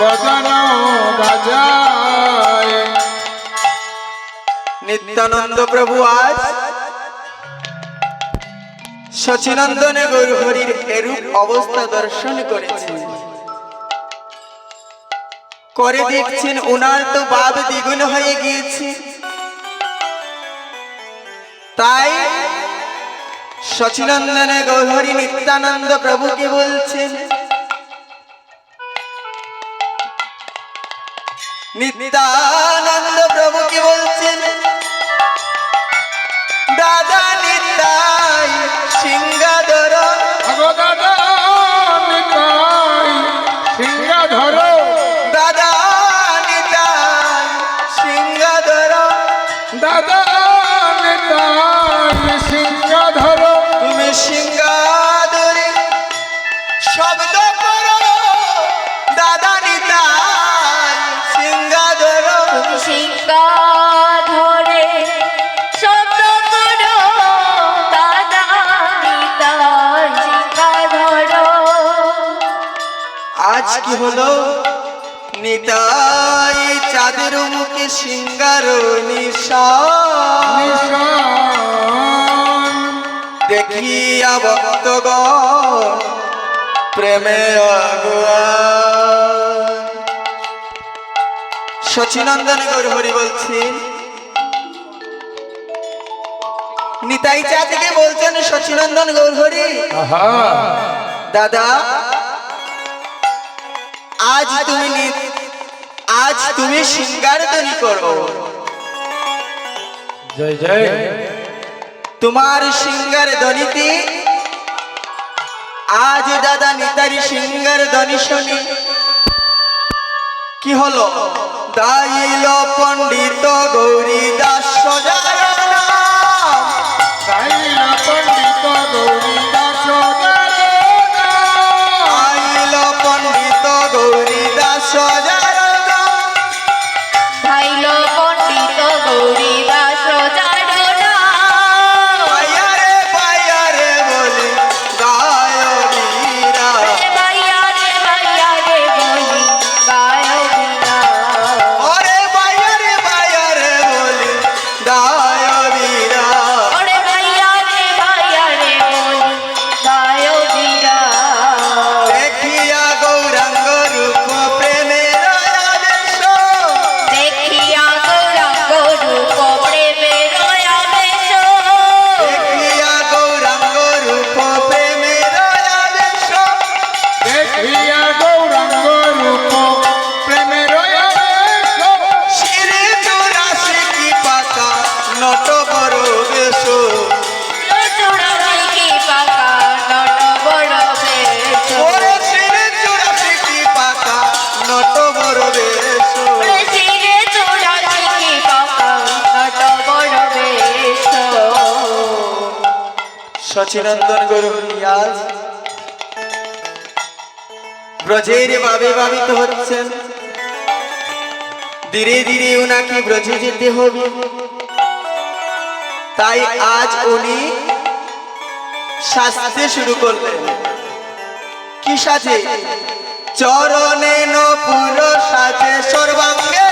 বদনো বাজায়। নিত্যানন্দ প্রভু আজ সচিনন্দনে গৌরহরির এরূপ অবস্থা দর্শন করেছেন, করে দেখছেন উনার তো বাদ দ্বিগুণ হয়ে গিয়েছে। তাই সচিনন্দনে গৌরহরি নিত্যানন্দ প্রভুকে বলছেন, নিত্যানন্দ প্রভুকে বলছেন, দাদা নিতাই সিংহাধর, দাদা নিতাই সিংহাধর, দাদা নিতাই সিংহাধর, দাদা নিতাই সিংহাধর। তুমি সিংহাধরে শব্দ করো, দাদা নিতাই সিংহাধর, সিংহাধরে শব্দ করো, দাদা নিতাই সিংহাধর। আজ কি হলো? নিতাই চাঁদের মুখে সিংহার নিশান, দেখিয়া ভক্তগণ প্রেমে আগুয়ান। সচিনন্দন গৌরহরি বলছেন, নিতাই চাঁদকে বলছেন সচিনন্দন গৌরহরি, দাদা আজ তুমি সিংহারধ্বনি করো। জয় জয়। তোমার সিংহার ধ্বনিতে আজ দাদা নিতারি সিংহার ধ্বনি শুনি কি হলো? দাইল পণ্ডিত গৌরী দাস দাইল পণ্ডিত গৌরী দাস, দাইল পণ্ডিত গৌরী দাস, ভাইল পণ্ডিত গৌরী দাস জানা, পায়ারে পায়ারে বলি গায় বীরা, ভাইয়া রে বলি গায় বিনা। ওরে পায়ারে পায়ারে বলি গায় বীরা। ওরে ভাইয়া রে বলি গায় বিনা। দেখিয়া গৌরাঙ্গ রূপ প্রেমের আবেশ, দেখিয়া গৌরাঙ্গ রূপ প্রেমের আবেশ, দেখিয়া গৌরাঙ্গ রূপ প্রেমের আবেশ, দেখিয়া গৌরাঙ্গ রূপ প্রেমের আবেশ, শিরে চুরাশি কি পাতা নট বড় বেশ, চূড়াশি কি পাকা নট বড় বেশ, ওরে শিরে চুরাশি কি পাতা নট বড় বেশ। শিরে চূড়াশি কি পাকা নট বড় বেশ। সচিনন্দন গৌরহরি আজ ব্রজের ভাবে ভাবিত হচ্ছেন, ধীরে ধীরে উনাকে ব্রজে যেতে হবে। তাই আজ উনি সাজতে শুরু করলেন। কি সাজে? চরণে নপুর সাজে, সর্বাঙ্গে